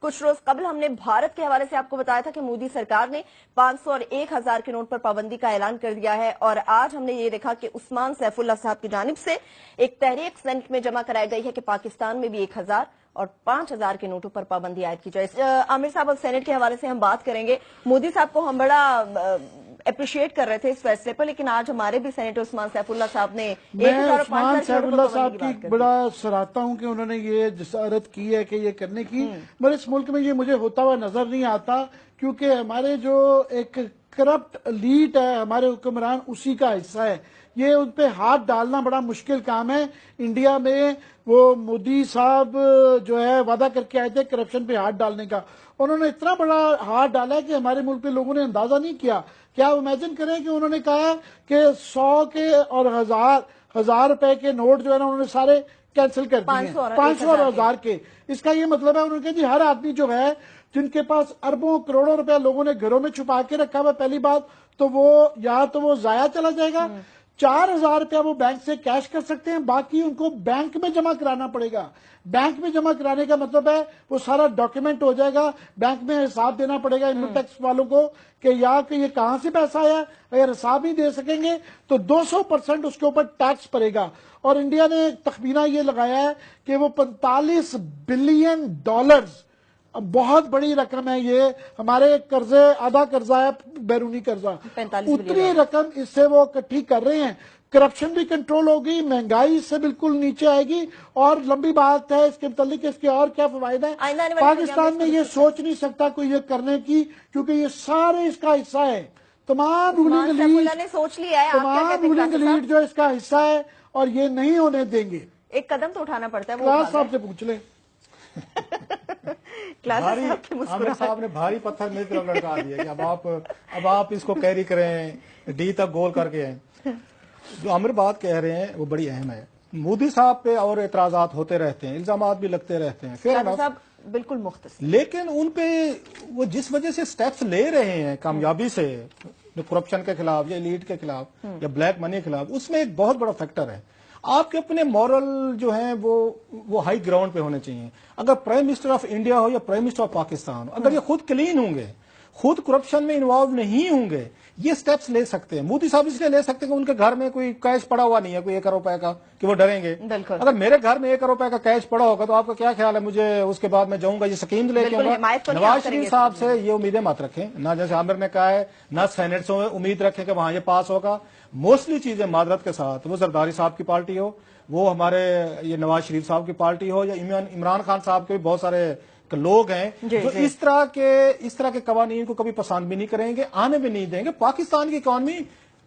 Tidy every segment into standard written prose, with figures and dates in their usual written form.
कुछ रोज कबल हमने भारत के हवाले से आपको बताया था कि मोदी सरकार ने 500 और 1000 के नोट पर पाबंदी का ऐलान कर दिया है और आज हमने ये देखा कि उस्मान सैफुल्लाह साहब की जानिब से एक तहरीक सेनेट में जमा कराई गई है कि पाकिस्तान में भी 1000 और 5000 के नोटों पर पाबंदी आयद की जाए। आमिर साहब, अब सेनेट के हवाले से हम बात करेंगे। मोदी साहब को हम बड़ा अप्रिशिएट कर रहे थे इस फैसले पर, लेकिन आज हमारे भी सेनेटर उस्मान सैफुल्लाह साहब ने 1000 और 5000 सैफुल्लाह साहब की बड़ा सराहता हूं कि उन्होंने ये जसारत की है कि ये करने की, मगर इस मुल्क में ये मुझे होता हुआ नजर नहीं आता, क्योंकि हमारे जो एक करप्ट लीड है, हमारे हुक्मरान उसी का हिस्सा है। ये उन पे हाथ डालना बड़ा मुश्किल काम है। इंडिया में वो मोदी साहब जो है वादा करके आए थे करप्शन पे हाथ डालने का, उन्होंने इतना बड़ा हाथ डाला है कि हमारे मुल्क के लोगों ने अंदाजा नहीं किया। क्या आप इमेजिन करें कि उन्होंने कहा कि 100 के और 1000 रुपए के नोट जो है ना उन्होंने सारे कैंसिल कर दिए, 500 और 1000 के। इसका ये मतलब है उन्होंने कहा जी हर आदमी जो है जिनके पास अरबों करोड़ों रुपया लोगों ने घरों में छुपा के रखा हुआ, पहली बात तो वो या तो वो जाया चला जाएगा, 4000 रुपया वो बैंक से कैश कर सकते हैं, बाकी उनको बैंक में जमा कराना पड़ेगा। बैंक में जमा कराने का मतलब है वो सारा डॉक्यूमेंट हो जाएगा, बैंक में हिसाब देना पड़ेगा इनकम टैक्स वालों को कि या कि ये कहां से पैसा आया। अगर हिसाब नहीं दे सकेंगे तो 200% उसके ऊपर टैक्स पड़ेगा। और इंडिया ने तखमीना ये लगाया है कि वो $45 बिलियन, बहुत बड़ी रकम है ये। हमारे कर्जे, आधा कर्जा है बैरूनी कर्जा, उतनी रकम इससे वो इकट्ठी कर रहे हैं। करप्शन भी कंट्रोल होगी, महंगाई इससे बिल्कुल नीचे आएगी, और लंबी बात है इसके मतलब इसके और क्या फायदा है। पाकिस्तान में ये सोच नहीं सकता कोई ये करने की, क्योंकि ये सारे इसका हिस्सा है। तमाम रूलिंग लीड जो इसका हिस्सा है, और ये नहीं होने देंगे। एक कदम तो उठाना पड़ता है। क्लास साहब से पूछ ले। आमिर साहब ने भारी पत्थर मेरी तरफ लटका दिया कि अब आप इसको कैरी करें, डी तक गोल करके आए। जो आमिर बात कह रहे हैं वो बड़ी अहम है। मोदी साहब पे और एतराजात होते रहते हैं, इल्जामात भी लगते रहते हैं, फिर साहब बिल्कुल मुख्तसर, लेकिन उन पे वो जिस वजह से स्टेप्स ले रहे हैं कामयाबी से, करप्शन के खिलाफ या लीड के खिलाफ या ब्लैक मनी के खिलाफ, उसमें एक बहुत बड़ा फैक्टर है आपके अपने मॉरल जो हैं वो हाई ग्राउंड पे होने चाहिए। अगर प्राइम मिनिस्टर ऑफ इंडिया हो या प्राइम मिनिस्टर ऑफ पाकिस्तान, अगर ये खुद क्लीन होंगे, खुद करप्शन में इन्वॉल्व नहीं होंगे, ये स्टेप्स ले सकते हैं। मोदी साहब इसलिए ले सकते हैं कि उनके घर में कोई कैश पड़ा हुआ नहीं है, कोई 1 करोड़ रुपए का, कि वो डरेंगे। अगर मेरे घर में 1 करोड़ रुपए का कैश पड़ा होगा तो आपका क्या ख्याल है, मुझे उसके बाद मैं जाऊंगा ये स्कीम लेके आऊंगा? नवाज शरीफ साहब से ये उम्मीदें मत रखें, ना जैसे आमिर ने कहा है, ना सेनेट से उम्मीद रखें कि वहां ये पास होगा। मोस्टली चीजें मादरत के साथ, वो जरदारी साहब की पार्टी हो, वो हमारे ये नवाज शरीफ साहब की पार्टी हो, या इमरान खान साहब के भी बहुत सारे लोग हैं जो इस तरह के कवानीन को कभी पसंद भी नहीं करेंगे, आने भी नहीं देंगे। पाकिस्तान की इकॉनमी,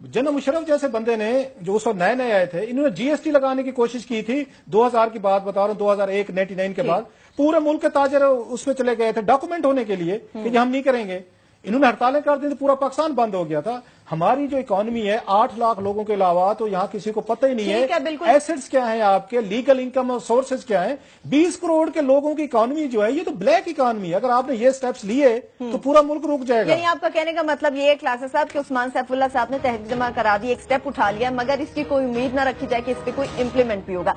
जनरल मुशर्रफ जैसे बंदे ने जो उस वक्त नए आए थे, इन्होंने जीएसटी लगाने की कोशिश की थी 2000 की बात बता रहा हूं, 2001 99 के बाद पूरे मुल्क के ताजर उसमें चले गए थे डॉक्यूमेंट होने के लिए कि हम नहीं करेंगे। इन्होंने हड़तालें कर दी थी, पूरा पाकिस्तान बंद हो गया था। हमारी जो इकोनॉमी है 8 लाख लोगों के अलावा तो यहाँ किसी को पता ही नहीं है एसेट्स क्या है, आपके लीगल इनकम और सोर्सेज क्या है। 20 करोड़ के लोगों की इकोनॉमी जो है ये तो ब्लैक इकोनॉमी है। अगर आपने ये स्टेप्स लिए तो पूरा मुल्क रुक जाएगा। यानी आपका कहने का मतलब ये है क्लासेस साहब कि उस्मान सैफुल्लाह साहब ने तहरीक जमा करा दी, एक स्टेप उठा लिया, मगर इसकी कोई उम्मीद ना रखी जाए कि इस पे कोई इम्प्लीमेंट भी होगा।